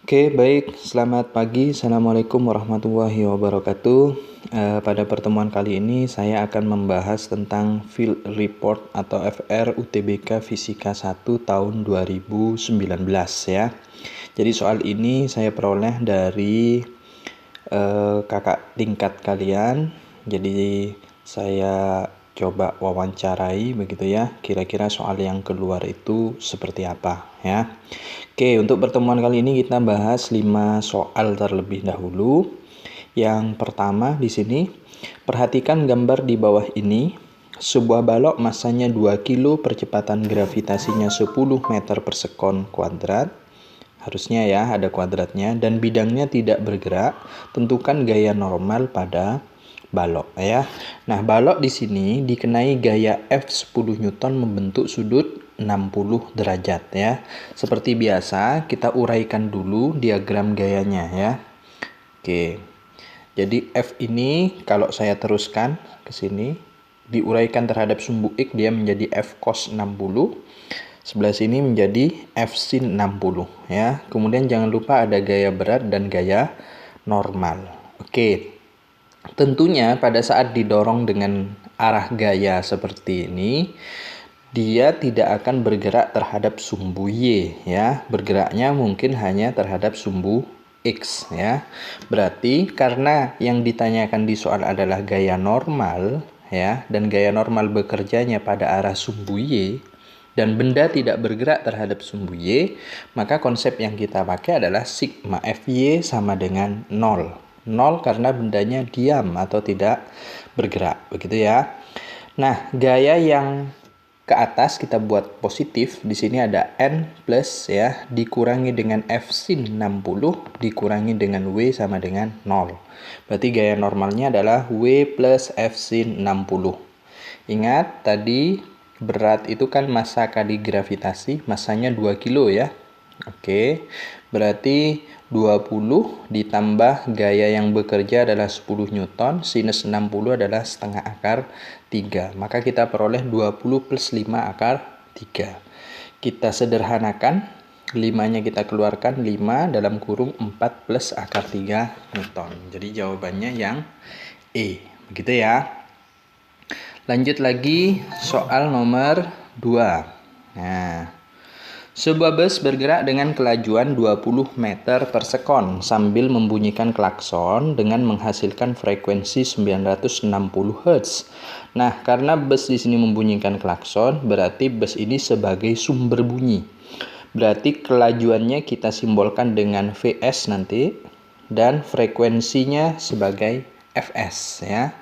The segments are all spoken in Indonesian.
Oke, baik. Selamat pagi. Assalamualaikum warahmatullahi wabarakatuh. Pada pertemuan kali ini saya akan membahas tentang Field Report atau FR UTBK Fisika 1 tahun 2019 ya. Jadi soal ini saya peroleh dari kakak tingkat kalian. Jadi saya coba wawancarai begitu ya. Kira-kira soal yang keluar itu seperti apa ya. Oke, untuk pertemuan kali ini kita bahas 5 soal terlebih dahulu. Yang pertama di sini, perhatikan gambar di bawah ini. Sebuah balok masanya 2 kilo, percepatan gravitasinya 10 meter per sekon kuadrat. Harusnya ya ada kuadratnya, dan bidangnya tidak bergerak. Tentukan gaya normal pada balok ya. Nah, balok di sini dikenai gaya F10 Newton membentuk sudut 60 derajat ya. Seperti biasa, kita uraikan dulu diagram gayanya ya. Oke. Jadi F ini kalau saya teruskan ke sini diuraikan terhadap sumbu X, dia menjadi F cos 60. Sebelah sini menjadi F sin 60 ya. Kemudian jangan lupa ada gaya berat dan gaya normal. Oke. Tentunya pada saat didorong dengan arah gaya seperti ini, dia tidak akan bergerak terhadap sumbu Y ya. Bergeraknya mungkin hanya terhadap sumbu X ya. Berarti karena yang ditanyakan di soal adalah gaya normal ya, dan gaya normal bekerjanya pada arah sumbu Y, dan benda tidak bergerak terhadap sumbu Y, maka konsep yang kita pakai adalah sigma Fy sama dengan 0. 0 karena bendanya diam atau tidak bergerak, begitu ya. Nah, gaya yang ke atas kita buat positif. Di sini ada N plus ya, dikurangi dengan F sin 60 dikurangi dengan W sama dengan 0. Berarti gaya normalnya adalah W plus F sin 60. Ingat tadi berat itu kan massa kali gravitasi, massanya 2 kilo ya. Oke, berarti 20 ditambah gaya yang bekerja adalah 10 Newton, sinus 60 adalah setengah akar 3. Maka kita peroleh 20 plus 5 akar 3. Kita sederhanakan, 5-nya kita keluarkan, 5 dalam kurung 4 plus akar 3 Newton. Jadi jawabannya yang E. Begitu ya. Lanjut lagi soal nomor 2. Nah, sebuah bus bergerak dengan kelajuan 20 meter per sekon sambil membunyikan klakson dengan menghasilkan frekuensi 960 Hz. Nah, karena bus di sini membunyikan klakson, berarti bus ini sebagai sumber bunyi. Berarti kelajuannya kita simbolkan dengan Vs nanti, dan frekuensinya sebagai Fs ya.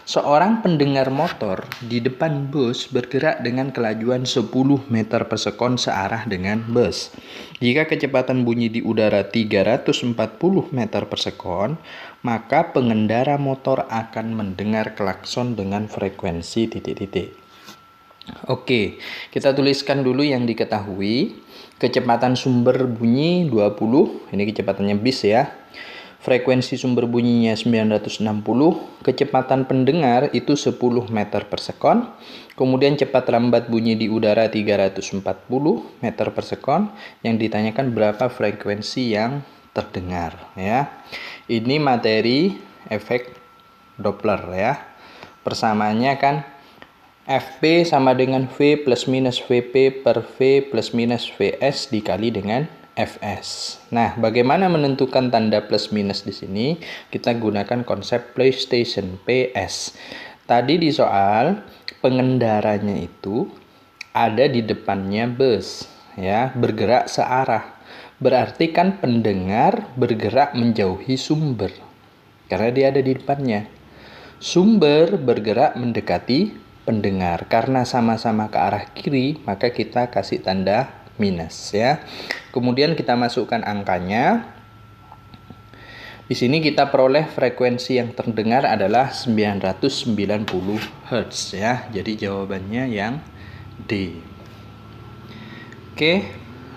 Seorang pendengar motor di depan bus bergerak dengan kelajuan 10 meter per sekon searah dengan bus. Jika kecepatan bunyi di udara 340 meter per sekon, maka pengendara motor akan mendengar klakson dengan frekuensi titik-titik. Oke, kita tuliskan dulu yang diketahui. Kecepatan sumber bunyi 20, ini kecepatannya bis ya. Frekuensi sumber bunyinya 960, kecepatan pendengar itu 10 meter per sekon. Kemudian cepat lambat bunyi di udara 340 meter per sekon. Yang ditanyakan berapa frekuensi yang terdengar ya. Ini materi efek Doppler ya. Persamaannya kan Fp sama dengan V plus minus Vp per V plus minus Vs dikali dengan Fs. Nah, bagaimana menentukan tanda plus minus di sini? Kita gunakan konsep PlayStation PS. Tadi di soal pengendaranya itu ada di depannya bus ya, bergerak searah. Berarti kan pendengar bergerak menjauhi sumber karena dia ada di depannya. Sumber bergerak mendekati pendengar. Karena sama-sama ke arah kiri, maka kita kasih tanda minus ya. Kemudian kita masukkan angkanya. Di sini kita peroleh frekuensi yang terdengar adalah 990 Hz ya. Jadi jawabannya yang D. Oke,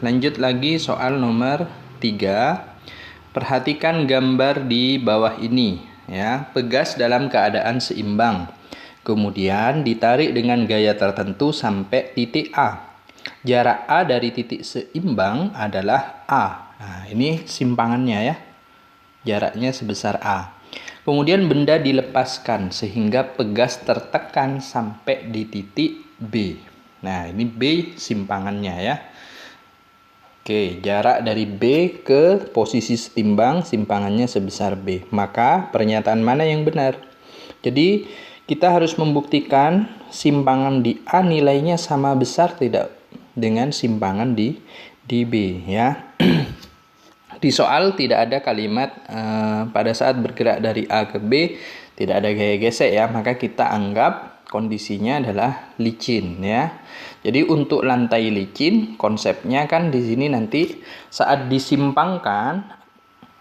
lanjut lagi soal nomor 3. Perhatikan gambar di bawah ini ya. Pegas dalam keadaan seimbang. Kemudian ditarik dengan gaya tertentu sampai titik A. Jarak A dari titik seimbang adalah A. Nah, ini simpangannya ya. Jaraknya sebesar A. Kemudian benda dilepaskan sehingga pegas tertekan sampai di titik B. Nah, ini B simpangannya ya. Oke, jarak dari B ke posisi setimbang simpangannya sebesar B. Maka pernyataan mana yang benar? Jadi kita harus membuktikan simpangan di A nilainya sama besar tidak dengan simpangan di B ya. Di soal tidak ada kalimat pada saat bergerak dari A ke B tidak ada gaya gesek ya, maka kita anggap kondisinya adalah licin ya. Jadi untuk lantai licin konsepnya kan di sini nanti saat disimpangkan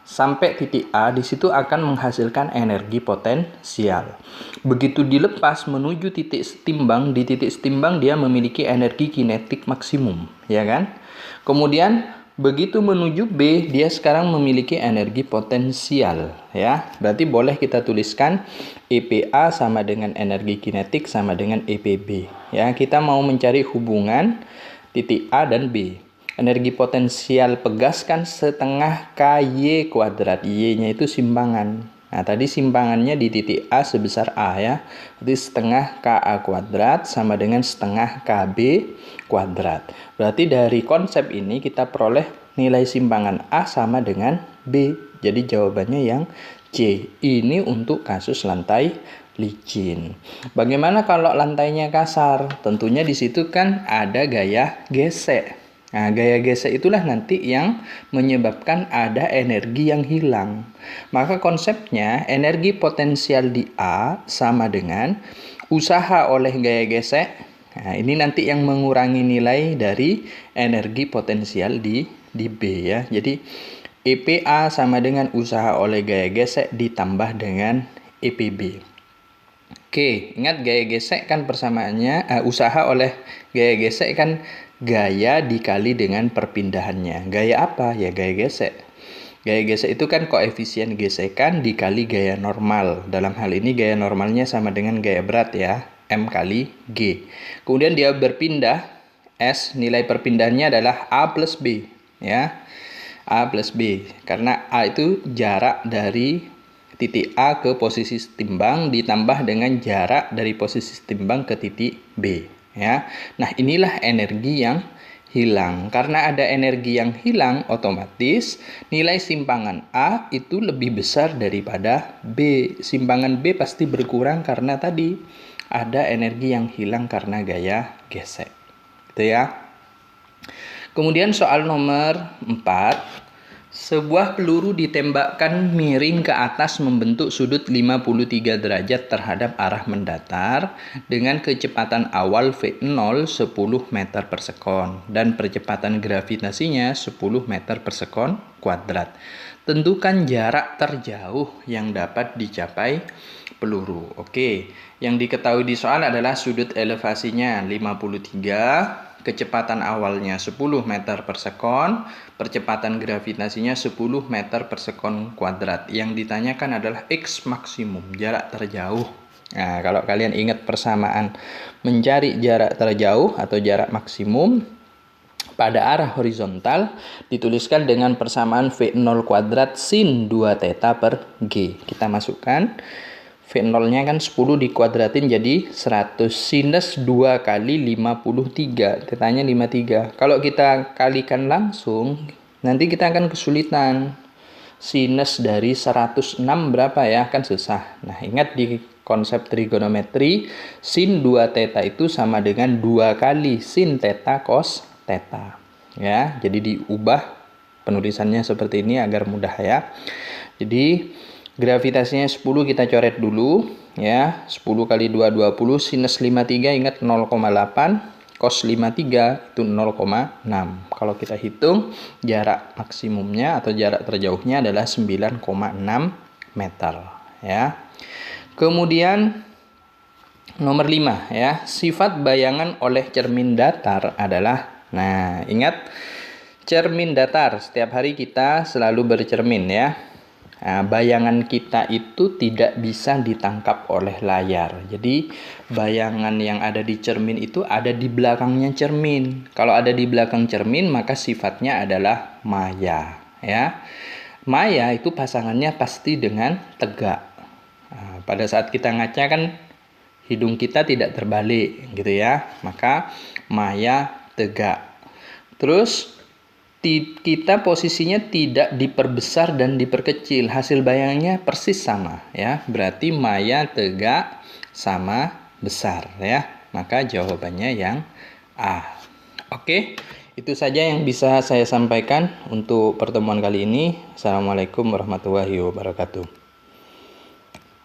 sampai titik A, di situ akan menghasilkan energi potensial. Begitu dilepas menuju titik setimbang, di titik setimbang dia memiliki energi kinetik maksimum, ya kan? Kemudian begitu menuju B, dia sekarang memiliki energi potensial, ya. Berarti boleh kita tuliskan EPA sama dengan energi kinetik sama dengan EPB. Ya, kita mau mencari hubungan titik A dan B. Energi potensial pegas kan setengah KY kuadrat. Y-nya itu simpangan. Nah, tadi simpangannya di titik A sebesar A ya. Jadi setengah KA kuadrat sama dengan setengah KB kuadrat. Berarti dari konsep ini kita peroleh nilai simpangan A sama dengan B. Jadi jawabannya yang C. Ini untuk kasus lantai licin. Bagaimana kalau lantainya kasar? Tentunya di situ kan ada gaya gesek. Nah, gaya gesek itulah nanti yang menyebabkan ada energi yang hilang. Maka konsepnya energi potensial di A sama dengan usaha oleh gaya gesek. Nah, ini nanti yang mengurangi nilai dari energi potensial di B ya. Jadi EPA sama dengan usaha oleh gaya gesek ditambah dengan EPB. Oke, ingat gaya gesek kan persamaannya usaha oleh gaya gesek kan gaya dikali dengan perpindahannya. Gaya apa? Ya gaya gesek. Gaya gesek itu kan koefisien gesekan dikali gaya normal. Dalam hal ini gaya normalnya sama dengan gaya berat ya, M kali G. Kemudian dia berpindah, S nilai perpindahannya adalah A plus B ya. A plus B. Karena A itu jarak dari titik A ke posisi setimbang ditambah dengan jarak dari posisi setimbang ke titik B. Ya, nah inilah energi yang hilang. Karena ada energi yang hilang, otomatis nilai simpangan A itu lebih besar daripada B. Simpangan B pasti berkurang karena tadi ada energi yang hilang karena gaya gesek. Gitu ya. Kemudian soal nomor 4. Sebuah peluru ditembakkan miring ke atas membentuk sudut 53 derajat terhadap arah mendatar dengan kecepatan awal V0 10 meter per sekon dan percepatan gravitasinya 10 meter per sekon kuadrat. Tentukan jarak terjauh yang dapat dicapai peluru. Oke, yang diketahui di soal adalah sudut elevasinya 53, kecepatan awalnya 10 meter per sekon, percepatan gravitasinya 10 meter per sekon kuadrat. Yang ditanyakan adalah X maksimum, jarak terjauh. Nah, kalau kalian ingat persamaan mencari jarak terjauh atau jarak maksimum pada arah horizontal dituliskan dengan persamaan V0 kuadrat sin 2 theta per G. Kita masukkan V0-nya kan 10 dikuadratin jadi 100 sinus 2 kali 53. Tetanya 53. Kalau kita kalikan langsung, nanti kita akan kesulitan. Sinus dari 106 berapa ya? Kan susah. Nah, ingat di konsep trigonometri, sin 2 theta itu sama dengan 2 kali sin theta cos theta. Ya, jadi diubah penulisannya seperti ini agar mudah ya. Jadi gravitasinya 10 kita coret dulu ya. 10 kali 2 20, sinus 53 ingat 0,8, cos 53 itu 0,6. Kalau kita hitung jarak maksimumnya atau jarak terjauhnya adalah 9,6 meter ya. Kemudian nomor 5 ya, sifat bayangan oleh cermin datar adalah, nah ingat cermin datar, setiap hari kita selalu bercermin ya. Nah, bayangan kita itu tidak bisa ditangkap oleh layar. Jadi bayangan yang ada di cermin itu ada di belakangnya cermin. Kalau ada di belakang cermin maka sifatnya adalah maya ya. Maya itu pasangannya pasti dengan tegak. Nah, pada saat kita ngaca kan hidung kita tidak terbalik gitu ya, maka Maya tegak. Terus kita posisinya tidak diperbesar dan diperkecil, hasil bayangnya persis sama ya, berarti Maya tegak sama besar ya, maka jawabannya yang A. Oke, itu saja yang bisa saya sampaikan untuk pertemuan kali ini. Assalamualaikum warahmatullahi wabarakatuh.